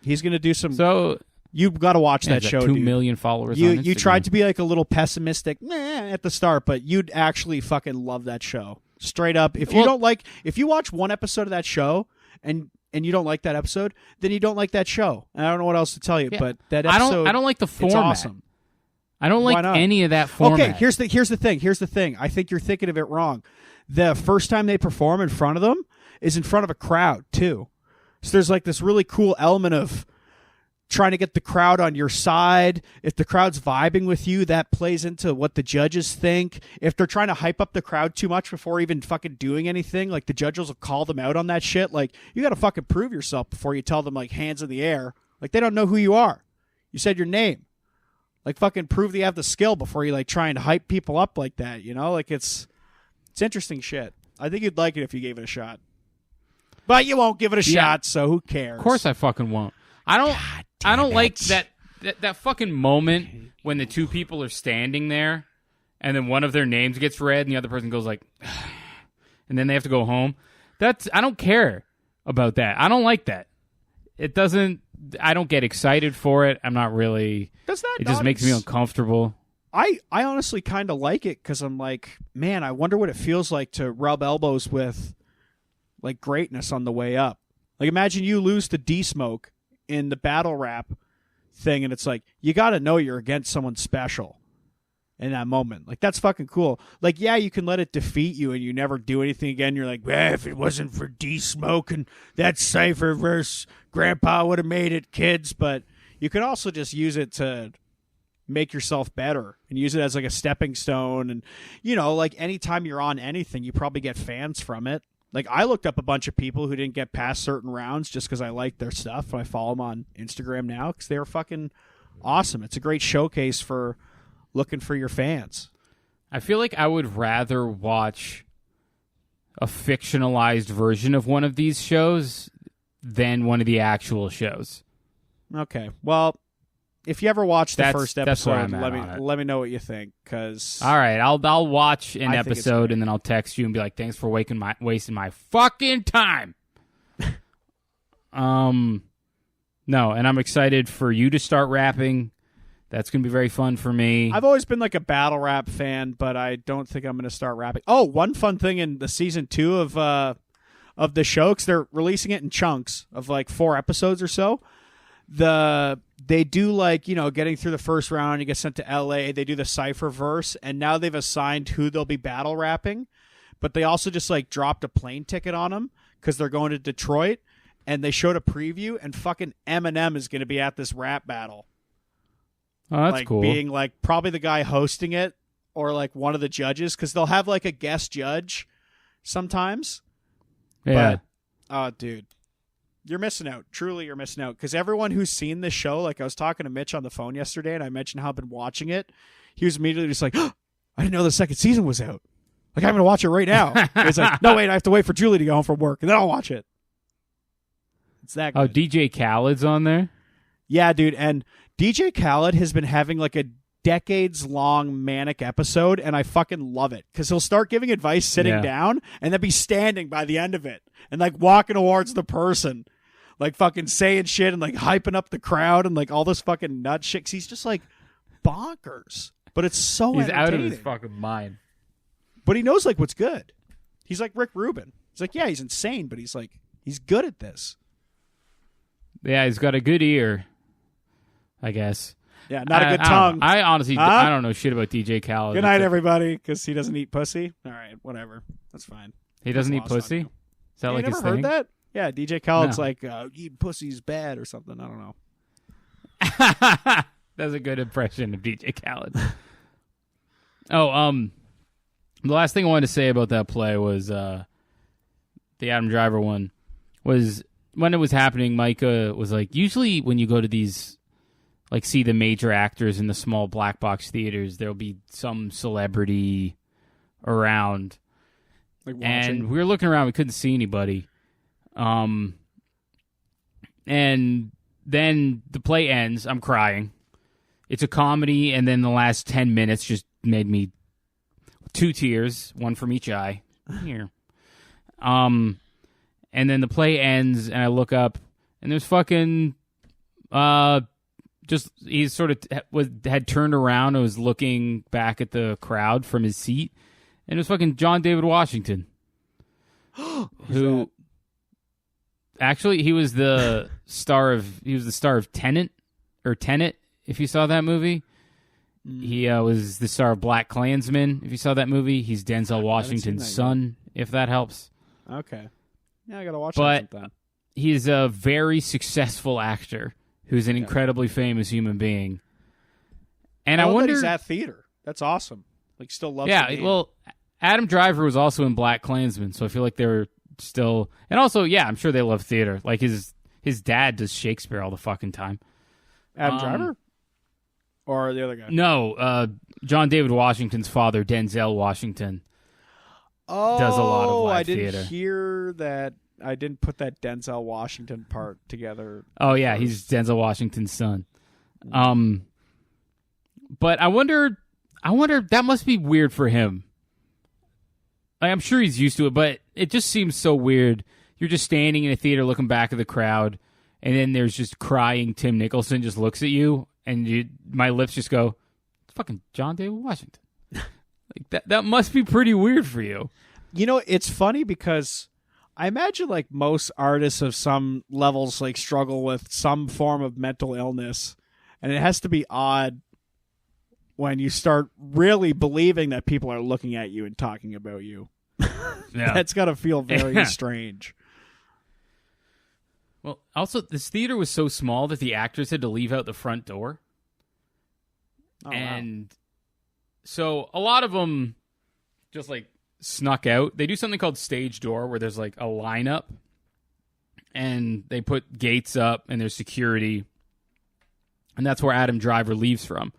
He's going to do some... So... You've got to watch that show, 2 dude. million followers on Instagram. You tried to be like a little pessimistic at the start, but you'd actually fucking love that show. Straight up. If you watch one episode of that show and you don't like that episode, then you don't like that show. And I don't know what else to tell you, but that episode... I don't like the format. It's awesome. I don't like any of that format. Okay, here's the thing. I think you're thinking of it wrong. The first time they perform in front of them is in front of a crowd, too. So there's like this really cool element of trying to get the crowd on your side. If the crowd's vibing with you, that plays into what the judges think. If they're trying to hype up the crowd too much before even fucking doing anything, like the judges will call them out on that shit. Like, you got to fucking prove yourself before you tell them, like, hands in the air. Like, they don't know who you are. You said your name. Like, fucking prove that you have the skill before you, like, try and hype people up like that, you know? Like, it's interesting shit. I think you'd like it if you gave it a shot. But you won't give it a shot, so who cares? Of course I fucking won't. I don't like that fucking moment when the two people are standing there and then one of their names gets read and the other person goes like, and then they have to go home. I don't care about that. I don't like that. I don't get excited for it. I'm not really. It just makes me uncomfortable. I honestly kind of like it because I'm like, man, I wonder what it feels like to rub elbows with like greatness on the way up. Like, imagine you lose to D-Smoke in the battle rap thing, and it's like, you got to know you're against someone special in that moment. Like, that's fucking cool. Like, yeah, you can let it defeat you and you never do anything again. You're like, if it wasn't for D-Smoke and that Cypher verse, Grandpa would have made it, kids. But you can also just use it to make yourself better and use it as like a stepping stone. And, you know, like anytime you're on anything, you probably get fans from it. Like, I looked up a bunch of people who didn't get past certain rounds just because I liked their stuff. I follow them on Instagram now because they were fucking awesome. It's a great showcase for looking for your fans. I feel like I would rather watch a fictionalized version of one of these shows than one of the actual shows. Okay. Well, if you ever watch the first episode, let me know what you think. Cause all right, I'll watch an episode and then I'll text you and be like, "Thanks for wasting my fucking time." No, and I'm excited for you to start rapping. That's gonna be very fun for me. I've always been like a battle rap fan, but I don't think I'm gonna start rapping. Oh, one fun thing in the season 2 of the show, because they're releasing it in chunks of like 4 episodes or so. They do, like, you know, getting through the first round, you get sent to LA, they do the Cypher verse, and now they've assigned who they'll be battle rapping, but they also just, like, dropped a plane ticket on them because they're going to Detroit, and they showed a preview, and fucking Eminem is going to be at this rap battle. Oh, that's like, cool. Being, like, probably the guy hosting it, or, like, one of the judges, because they'll have, like, a guest judge sometimes. Yeah. But, oh, dude. You're missing out. Truly, you're missing out. Because everyone who's seen this show, like I was talking to Mitch on the phone yesterday, and I mentioned how I've been watching it. He was immediately just like, oh, I didn't know the second season was out. Like, I'm going to watch it right now. It's like, no, wait, I have to wait for Julie to go home from work, and then I'll watch it. It's that good. Oh, DJ Khaled's on there? Yeah, dude. And DJ Khaled has been having like a decades-long manic episode, and I fucking love it. Because he'll start giving advice sitting down, and then be standing by the end of it. And, like, walking towards the person. Like, fucking saying shit and, like, hyping up the crowd and, like, all this fucking nut shit. 'Cause he's just, like, bonkers. But it's so He's entertaining. out of his fucking mind. But he knows, like, what's good. He's like Rick Rubin. He's like, yeah, he's insane, but he's, like, he's good at this. Yeah, he's got a good ear, I guess. Yeah, not a good tongue. I honestly, I don't know shit about DJ Khaled. Good night, everybody, because he doesn't eat pussy. All right, whatever. That's fine. He doesn't eat pussy? Is that like his thing? You never heard that? Yeah, DJ Khaled's like, eating pussy's bad or something. I don't know. That's a good impression of DJ Khaled. The last thing I wanted to say about that play was the Adam Driver one was when it was happening, Micah was like, usually when you go to these, like, see the major actors in the small black box theaters, there'll be some celebrity around. Like and we were looking around, we couldn't see anybody. And then the play ends, I'm crying. It's a comedy, and then the last 10 minutes just made me 2 tears, one from each eye. Here. And then the play ends, and I look up, and there's fucking, just he sort of had turned around and was looking back at the crowd from his seat, and it was fucking John David Washington, who actually he was the star of Tenet, if you saw that movie. He was the star of Black Klansman. If you saw that movie, he's Denzel Washington's son. If that helps. Okay. Yeah, I gotta watch that sometime. He's a very successful actor who's an incredibly famous human being. And I wonder, that he's at theater. That's awesome. Like, still loves. Yeah. The game. Well, Adam Driver was also in Black Klansman, so I feel like they're still. And also, yeah, I'm sure they love theater. Like his dad does Shakespeare all the fucking time. Adam Driver. Or the other guy? No, John David Washington's father, Denzel Washington, does a lot of live theater. I didn't hear that. I didn't put that Denzel Washington part together. Oh, yeah, he's Denzel Washington's son. But I wonder, that must be weird for him. I'm sure he's used to it, but it just seems so weird. You're just standing in a theater looking back at the crowd, and then there's just crying Tim Nicholson just looks at you. And my lips just go, it's fucking John David Washington. Like that must be pretty weird for you. You know, it's funny because I imagine like most artists of some levels like struggle with some form of mental illness, and it has to be odd when you start really believing that people are looking at you and talking about you. Yeah. That's got to feel very strange. Well, also, this theater was so small that the actors had to leave out the front door. Oh, and so a lot of them just, like, snuck out. They do something called stage door where there's, like, a lineup. And they put gates up and there's security. And that's where Adam Driver leaves from.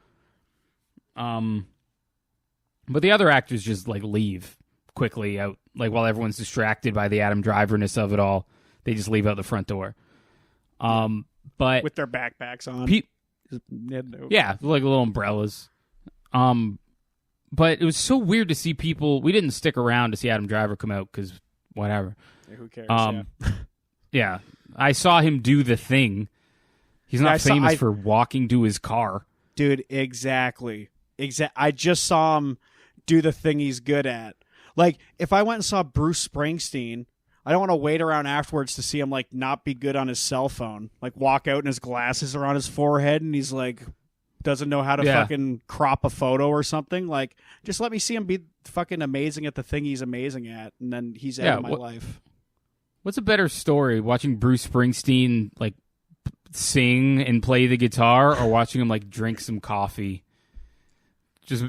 But the other actors just, like, leave quickly out. Like, while everyone's distracted by the Adam Driver-ness of it all. They just leave out the front door. But with their backpacks on. Yeah, like little umbrellas. But it was so weird to see people. We didn't stick around to see Adam Driver come out because whatever. Yeah, who cares? Yeah. I saw him do the thing. He's not famous for walking to his car. Dude, exactly. I just saw him do the thing he's good at. Like, if I went and saw Bruce Springsteen, I don't want to wait around afterwards to see him, like, not be good on his cell phone. Like, walk out and his glasses are on his forehead and he's, like, doesn't know how to fucking crop a photo or something. Like, just let me see him be fucking amazing at the thing he's amazing at, and then he's out of my life. What's a better story, watching Bruce Springsteen, like, sing and play the guitar, or watching him, like, drink some coffee? Just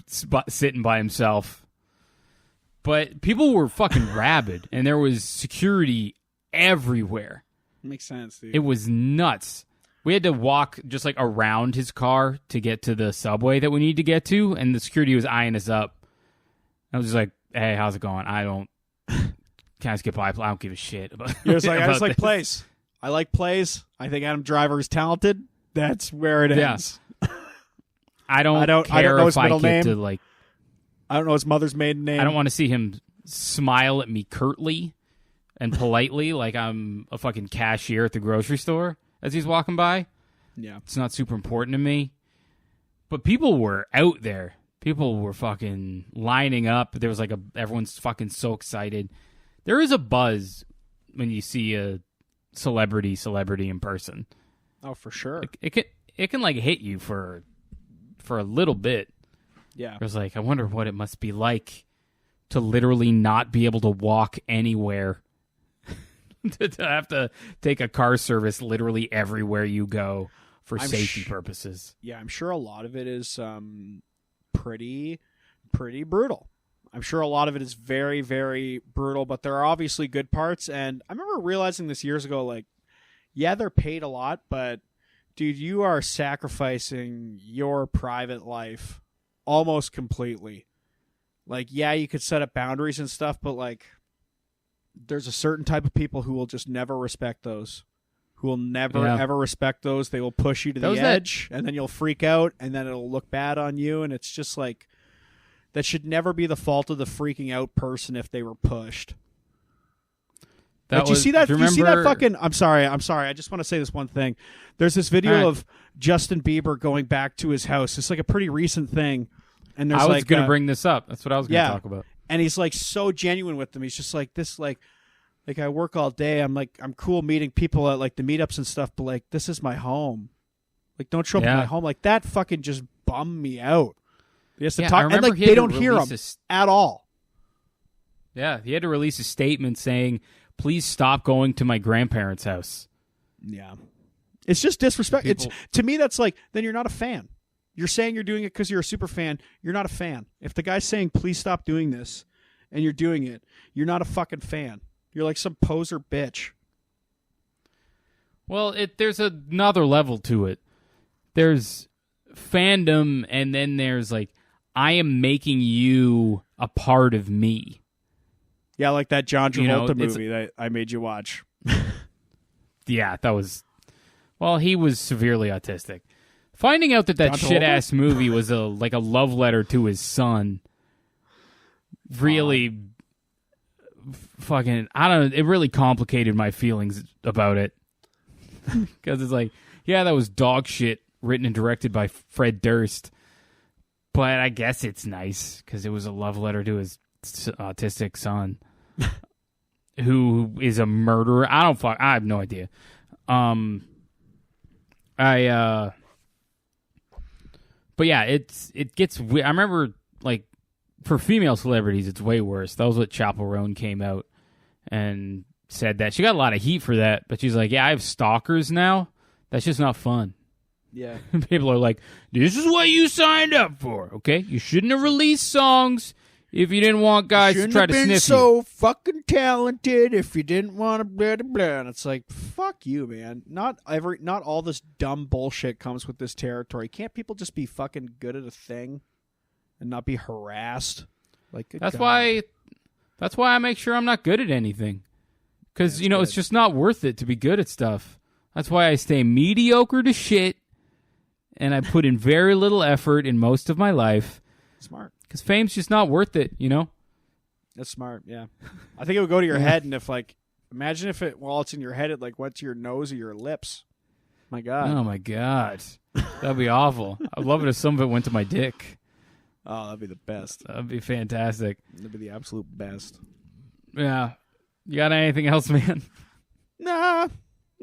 sitting by himself. But people were fucking rabid, and there was security everywhere. Makes sense, dude. It was nuts. We had to walk just like around his car to get to the subway that we need to get to, and the security was eyeing us up. I was just like, "Hey, how's it going? Can I skip by? I don't give a shit about." You're just like, I just like plays. I like plays. I think Adam Driver is talented. That's where it ends. I don't know his middle name. I don't know his mother's maiden name. I don't want to see him smile at me curtly and politely like I'm a fucking cashier at the grocery store as he's walking by. Yeah. It's not super important to me. But people were out there. People were fucking lining up. There was like everyone's fucking so excited. There is a buzz when you see a celebrity in person. Oh, for sure. It can like hit you for a little bit. Yeah. I was like, I wonder what it must be like to literally not be able to walk anywhere. to have to take a car service literally everywhere you go for safety purposes. Yeah, I'm sure a lot of it is pretty brutal. I'm sure a lot of it is very, very brutal, but there are obviously good parts. And I remember realizing this years ago, like, yeah, they're paid a lot, but dude, you are sacrificing your private life almost completely. Like, yeah, you could set up boundaries and stuff, but like, there's a certain type of people who will just never respect those. Who will never ever respect those. They will push you to the edge, and then you'll freak out, and then it'll look bad on you. And it's just like, that should never be the fault of the freaking out person if they were pushed. Did you see that? You see that fucking? I'm sorry. I just want to say this one thing. There's this video of Justin Bieber going back to his house. It's like a pretty recent thing. And there's I was going to bring this up. That's what I was going to talk about. And he's like so genuine with them. He's just like this, like I work all day. I'm cool meeting people at like the meetups and stuff, but like this is my home. Like don't show up at my home. Like that fucking just bummed me out. He has to talk, and like they don't hear him at all. Yeah, he had to release a statement saying, "Please stop going to my grandparents' house." Yeah, it's just disrespect. It's to me that's like then you're not a fan. You're saying you're doing it because you're a super fan. You're not a fan. If the guy's saying, please stop doing this, and you're doing it, you're not a fucking fan. You're like some poser bitch. Well, there's another level to it. There's fandom, and then there's like, I am making you a part of me. Yeah, like that John Travolta movie that I made you watch. Yeah, that was... Well, he was severely autistic. Finding out that shit-ass movie was like a love letter to his son really fucking... I don't know. It really complicated my feelings about it. Because it's like, yeah, that was dog shit written and directed by Fred Durst. But I guess it's nice because it was a love letter to his autistic son who is a murderer. I have no idea. But yeah, it gets weird. I remember, like, for female celebrities, it's way worse. That was what Chappell Roan came out and said that. She got a lot of heat for that, but she's like, yeah, I have stalkers now. That's just not fun. Yeah. People are like, this is what you signed up for, okay? You shouldn't have released songs if you didn't want guys to try to sniff you. So fucking talented if you didn't want to blah, blah, blah. And it's like, fuck you, man. Not all this dumb bullshit comes with this territory. Can't people just be fucking good at a thing and not be harassed? Like That's why I make sure I'm not good at anything. Because, it's just not worth it to be good at stuff. That's why I stay mediocre to shit, and I put in very little effort in most of my life. Smart. Because fame's just not worth it, That's smart, yeah. I think it would go to your head, and if, like, imagine if while it's in your head, it, like, went to your nose or your lips. My God. Oh, my God. That'd be awful. I'd love it if some of it went to my dick. Oh, that'd be the best. That'd be fantastic. That'd be the absolute best. Yeah. You got anything else, man? Nah,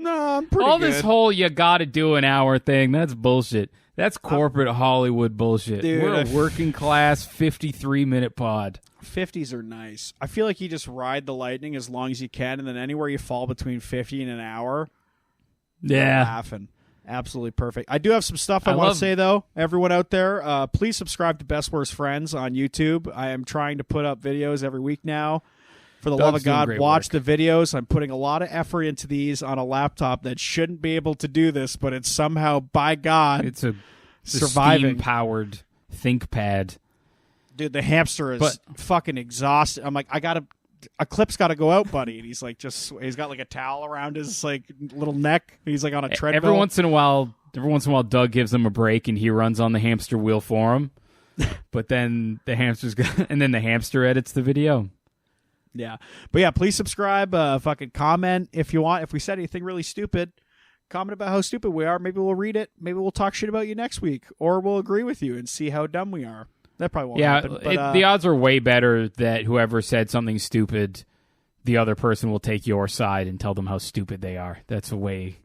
I'm pretty All good. This whole you gotta do an hour thing, that's bullshit. That's corporate Hollywood bullshit. Dude, we're a working class 53-minute pod. 50s are nice. I feel like you just ride the lightning as long as you can, and then anywhere you fall between 50 and an hour, you're laughing. Absolutely perfect. I do have some stuff I want to say, though. Everyone out there, please subscribe to Best Worst Friends on YouTube. I am trying to put up videos every week now. For the love of God, watch the videos. I'm putting a lot of effort into these on a laptop that shouldn't be able to do this, but it's somehow, by God, it's a surviving. Steam-powered ThinkPad. Dude, the hamster is fucking exhausted. I'm like, a clip's got to go out, buddy. And he's like, he's got like a towel around his like little neck. He's like on a treadmill. Every once in a while, Doug gives him a break and he runs on the hamster wheel for him. But then the hamster edits the video. Yeah. But yeah, please subscribe, fucking comment if you want. If we said anything really stupid, comment about how stupid we are. Maybe we'll read it. Maybe we'll talk shit about you next week. Or we'll agree with you and see how dumb we are. That probably won't happen. But, the odds are way better that whoever said something stupid, the other person will take your side and tell them how stupid they are. That's way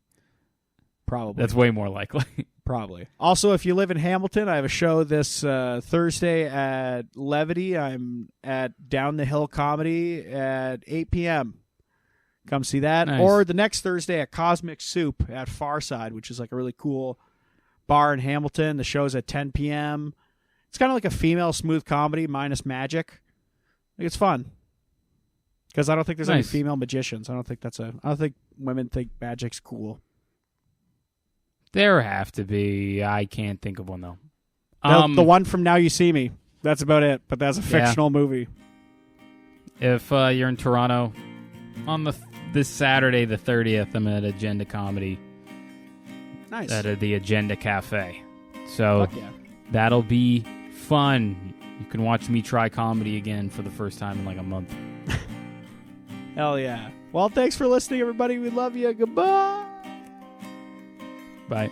more likely. Probably. Also, if you live in Hamilton, I have a show this Thursday at Levity. I'm at Down the Hill Comedy at 8 p.m. Come see that. Nice. Or the next Thursday at Cosmic Soup at Farside, which is like a really cool bar in Hamilton. The show's at 10 p.m. It's kind of like a female smooth comedy minus magic. Like, it's fun. Because I don't think there's any female magicians. I don't think women think magic's cool. There have to be. I can't think of one, though. The one from Now You See Me. That's about it, but that's a fictional movie. If you're in Toronto, on this Saturday, the 30th, I'm at Agenda Comedy. Nice. At the Agenda Cafe. So that'll be fun. You can watch me try comedy again for the first time in like a month. Hell yeah. Well, thanks for listening, everybody. We love you. Goodbye. Bye.